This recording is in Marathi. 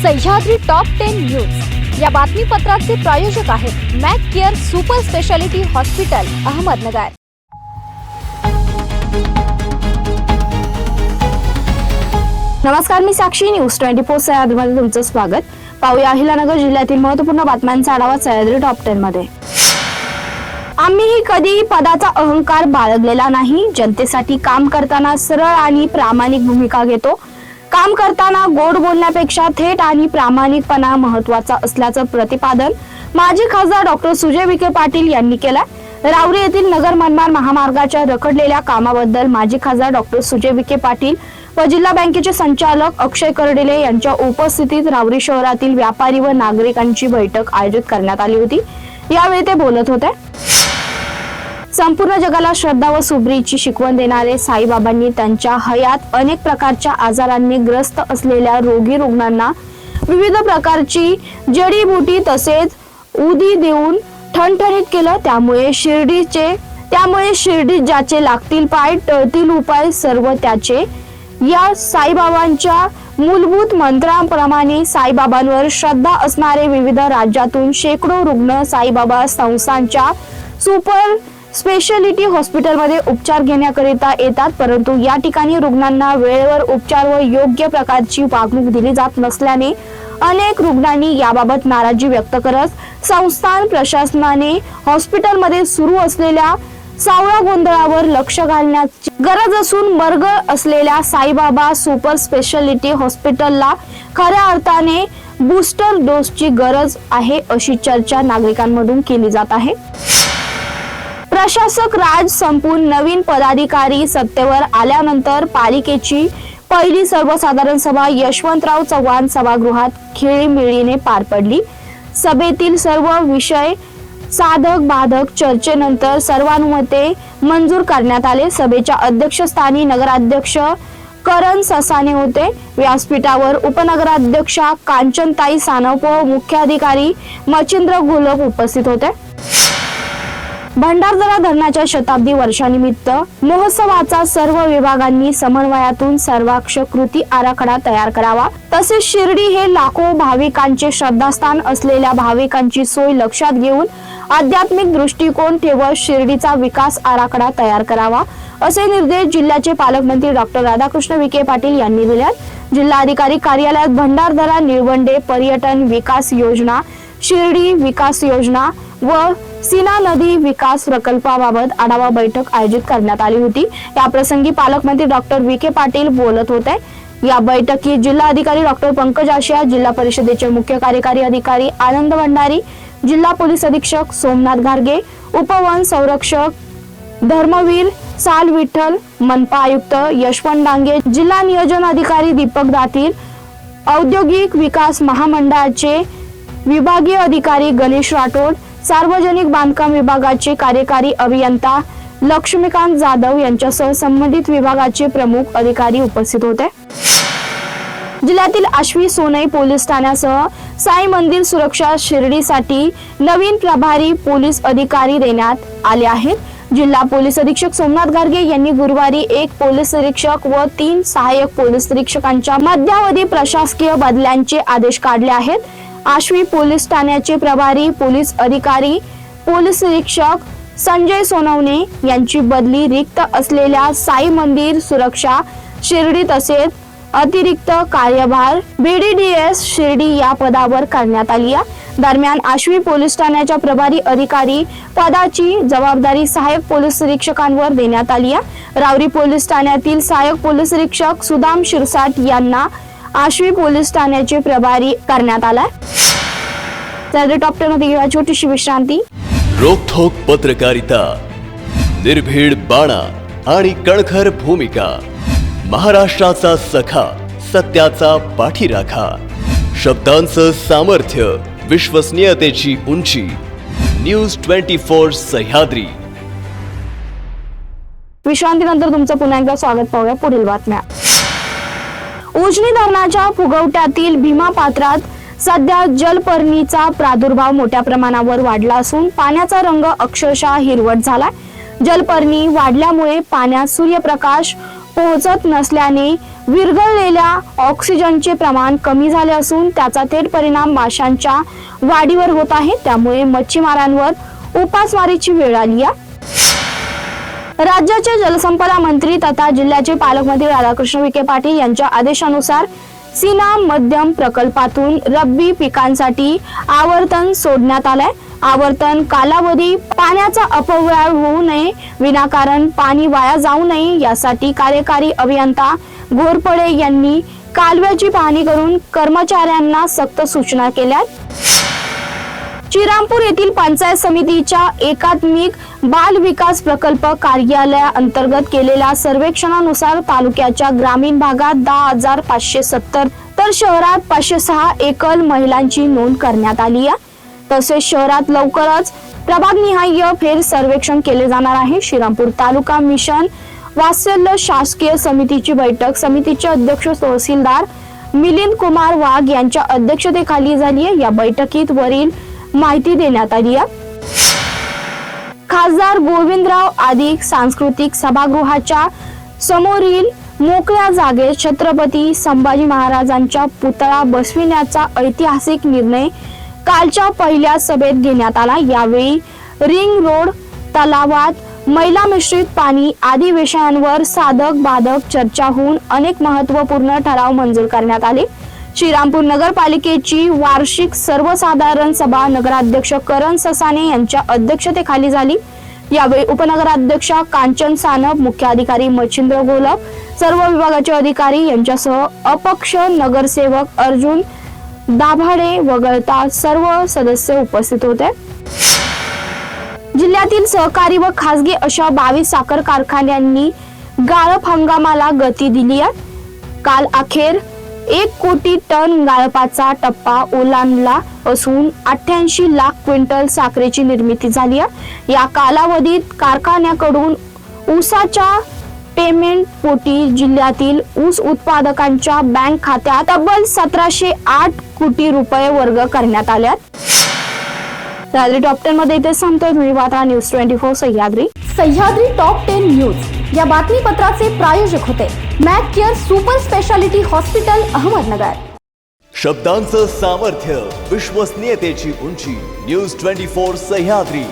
सह्याद्री टॉप 10 न्यूज या बातमीपत्राचे प्रायोजक आहेत Mac Care super speciality hospital Ahmednagar. नमस्कार, मी साक्षी, न्यूज 24 सह्याद्रीमध्ये तुमचं स्वागत। पाहूया अहिलानगर जिल्ह्यातील महत्त्वपूर्ण बातम्यांचा आढावा सह्याद्री टॉप 10 मध्ये। आम्हीही कधी पदाचा अहंकार बाळगलेला नाही। जनतेसाठी काम करताना सरळ आणि प्रामाणिक भूमिका घेतो। काम करताना गोड बोलण्यापेक्षा थेट आणि प्रामाणिकपणा महत्त्वाचा असल्याचं प्रतिपादन माजी खासदार डॉक्टर सुजय विखे पाटील यांनी केलं। रावरी येथील नगर मनमाड महामार्गाच्या रखडलेल्या कामाबद्दल माजी खासदार डॉक्टर सुजय विखे पाटील व जिल्हा बँकेचे संचालक अक्षय कर्डिले यांच्या उपस्थितीत रावरी शहरातील व्यापारी व नागरिकांची बैठक आयोजित करण्यात आली होती। यावेळी ते बोलत होते। संपूर्ण जगाला श्रद्धा व सुब्रीची शिकवण देणारे साईबाबांनी त्यांच्या हयात अनेक प्रकारच्या आजारांनी ग्रस्त असलेल्या रोगी रुग्णांना विविध प्रकारची जडीबुटी तसेच उदी देऊन ठणठणीत केलं। त्यामुळे शिर्डीत ज्याचे लागतील पाय टळतील उपाय सर्व त्याचे। या साईबाबांच्या मूलभूत मंत्रांप्रमाणे साईबाबांवर श्रद्धा असणारे विविध राज्यातून शेकडो रुग्ण साईबाबा संस्थांच्या सुपर स्पेशालिटी हॉस्पिटलमध्ये उपचार घेण्याकरिता येतात, परंतु या ठिकाणी रुग्णांना वेळेवर उपचार व योग्य प्रकारची वागणूक दिली जात नसल्याने अनेक रुग्णांनी याबाबत नाराजी व्यक्त करत संस्थान प्रशासनाने हॉस्पिटलमध्ये सुरू असलेल्या सावळा गोंधळावर लक्ष घालण्याची गरज असून मर्ग असलेल्या साईबाबा सुपर स्पेशालिटी हॉस्पिटलला खऱ्या अर्थाने बूस्टर डोसची गरज आहे अशी चर्चा नागरिकांमधून केली जात आहे। प्रशासक राज संपून नवीन पदाधिकारी सत्तेवर आल्यानंतर पालिकेची पहिली सर्वसाधारण सभा यशवंतराव चव्हाण सभागृहात खेळीमेळीने पार पडली। सभेतील सर्व विषय साधक बाधक चर्चेनंतर सर्वानुमते मंजूर करण्यात आले। सभेच्या अध्यक्षस्थानी नगराध्यक्ष करण ससाने होते। व्यासपीठावर उपनगराध्यक्षा कांचनताई सानप व मुख्याधिकारी मच्छिंद्र घोलप उपस्थित होते। भंडारदरा धरणाच्या शताब्दी वर्षानिमित्त महोत्सवाचा सर्व विभागांनी समन्वयातून सर्वाक्ष कृती आराखडा तयार करावा। तसेच शिर्डी हे लाखो भाविकांचे श्रद्धास्थान असलेल्या भाविकांची सोय लक्षात घेऊन आध्यात्मिक दृष्टिकोन ठेवत शिर्डीचा विकास आराखडा तयार करावा असे निर्देश जिल्ह्याचे पालकमंत्री डॉक्टर राधाकृष्ण विखे पाटील यांनी दिले। जिल्हाधिकारी कार्यालयात भंडारदरा निळवंडे पर्यटन विकास योजना, शिर्डी विकास योजना व सीना नदी विकास प्रकल्पाबाबत आढावा बैठक आयोजित करण्यात आली होती। या प्रसंगी पालकमंत्री डॉक्टर विखे पाटील बोलत होते। या बैठकीत जिल्हाधिकारी डॉक्टर पंकज आशिया, जिल्हा परिषदेचे मुख्य कार्यकारी अधिकारी आनंद भंडारी, जिल्हा पोलीस अधीक्षक सोमनाथ घारगे, उपवन संरक्षक धर्मवीर साल विठ्ठल, मनपा आयुक्त यशवंत डांगे, जिल्हा नियोजन अधिकारी दीपक दातीर, औद्योगिक विकास महामंडळाचे विभागीय अधिकारी गणेश राठोड, सार्वजनिक बांधकाम विभागाचे कार्यकारी अभियंता लक्ष्मीकांत जाधव यांच्यासह संबंधित विभागाचे प्रमुख अधिकारी उपस्थित होते। जिल्ह्यातील आश्वी सोनई पोलीस ठाण्यासह साई मंदिर सुरक्षा शिर्डीसाठी नवीन प्रभारी पोलीस अधिकारी देण्यात आले आहेत। जिल्हा पोलीस अधीक्षक सोमनाथ घारगे यांनी गुरुवारी 1 पोलीस निरीक्षक व 3 सहाय्यक पोलीस निरीक्षकांच्या मध्यावधी प्रशासकीय बदल्यांचे आदेश काढले आहेत। आश्वी पोलीस ठाण्याचे प्रभारी पोलीस अधिकारी पोलीस निरीक्षक संजय सोनवणे यांची बदली रिक्त असलेल्या साई मंदिर सुरक्षा शिर्डी तसेच अतिरिक्त कार्यभार BDDS शिर्डी या पदावर करण्यात आली आहे। दरम्यान आश्वी पोलीस ठाण्याच्या प्रभारी अधिकारी पदाची जबाबदारी सहाय्यक पोलीस निरीक्षकांवर देण्यात आली आहे। रावरी पोलीस ठाण्यातील सहाय्यक पोलीस निरीक्षक सुदाम शिरसाट यांना आश्वी पोलीस ठाण्याचे प्रभारी करण्यात आलाय। तर टॉप 10 मध्ये घेऊया छोटीशी विश्रांती। रोखोक पत्रकारिता, निर्भीड बाणा आणि कणखर भूमिका, महाराष्ट्राचा सखा, सत्याचा पाठीराखा, शब्दांचं सामर्थ्य, विश्वसनीयतेची उंची, न्यूज 24 सह्याद्री। विश्रांतीनंतर तुमचं पुन्हा एकदा स्वागत। पाहूया पुढील बातम्या। उजनी धरणाच्या फुगवट्यातील भीमा पात्रात सध्या जलपर्णीचा प्रादुर्भाव मोठ्या प्रमाणावर वाढला असून पाण्याचा रंग अक्षरशः हिरवट झाला। जलपर्णी वाढल्यामुळे पाण्यात सूर्यप्रकाश पोहोचत नसल्याने विरघळलेल्या ऑक्सिजनचे प्रमाण कमी झाले असून त्याचा थेट परिणाम माशांच्या वाढीवर होत आहे. त्यामुळे मच्छीमारांवर उपासमारीची वेळ आली आहे. राज्याचे जलसंपदा मंत्री तथा जिल्ह्याचे पालकमंत्री राधाकृष्ण विखे पाटील यांच्या आदेशानुसार सीना मध्यम प्रकल्पातून रब्बी पिकांसाठी आवर्तन सोडण्यात आलंय. आवर्तन कालावधी पाण्याचा अपव्यय होऊ नये, विनाकारण पाणी वाया जाऊ नये यासाठी कार्यकारी अभियंता घोरपडे यांनी कालव्याची पाहणी करून कर्मचाऱ्यांना सक्त सूचना केल्या. श्रीरामपूर येथील पंचायत समितीच्या एकात्मिक बाल विकास प्रकल्प कार्यालयाअंतर्गत केलेल्या सर्वेक्षणानुसार तालुक्याच्या ग्रामीण भागात 10,570 तर शहरात 506 एकल महिलांची नोंद करण्यात आली आहे. तसेच शहरात लवकरच प्रभागनिहाय फेर सर्वेक्षण केले जाणार आहे. श्रीरामपूर तालुका मिशन वात्सल्य शासकीय समितीची बैठक समितीचे अध्यक्ष तहसीलदार मिलिंद कुमार वाघ यांच्या अध्यक्षतेखाली झाली आहे. या बैठकीत वरील माहिती देण्यात आली आहे. खासदार गोविंदराव आदिक सांस्कृतिक सभागृहाच्या समोरील मोकळ्या जागेत छत्रपती संभाजी महाराजांचा पुतळा बसविण्याचा ऐतिहासिक निर्णय कालच्या पहिल्या सभेत घेण्यात आला. यावेळी रिंग रोड, तलावात मैला मिश्रित पाणी आदी विषयांवर साधक बाधक चर्चा होऊन अनेक महत्त्वपूर्ण ठराव मंजूर करण्यात आले. श्रीरामपूर नगरपालिकेची वार्षिक सर्वसाधारण सभा नगराध्यक्ष करण ससाने यांच्या अध्यक्षतेखाली झाली. यावेळी उपनगराध्यक्षा कांचन सानप, मुख्य अधिकारी मच्छिंद्र घोलप, सर्व विभागाचे अधिकारी यांच्यासह अपक्ष नगरसेवक अर्जुन दाभाडे वगळता सर्व सदस्य उपस्थित होते. जिल्ह्यातील सहकारी व खासगी अशा 22 साखर कारखान्यांनी गाळप हंगामाला गती दिली आहे. काल अखेर 1 कोटी टन गाळपाचा टप्पा ओलांडला असून 88 लाख क्विंटल साखरेची निर्मिती झाली आहे. या कालावधीत कारखान्याकडून ऊसाच्या पेमेंट पोटी जिल्ह्यातील ऊस उत्पादकांच्या बँक खात्यात तब्बल 1708 कोटी रुपये वर्ग करण्यात आल्यात. सह्याद्री टॉप 10 मध्ये इथे संपतोय. तुम्ही पाहता news 24 Sahyadri. Sahyadri top 10 news या बातमीपत्राचे प्रायोजक होते Mac Care super speciality hospital Ahmednagar. शब्दांचं सामर्थ्य, विश्वसनीयतेची उंची. न्यूज 24 सह्याद्री.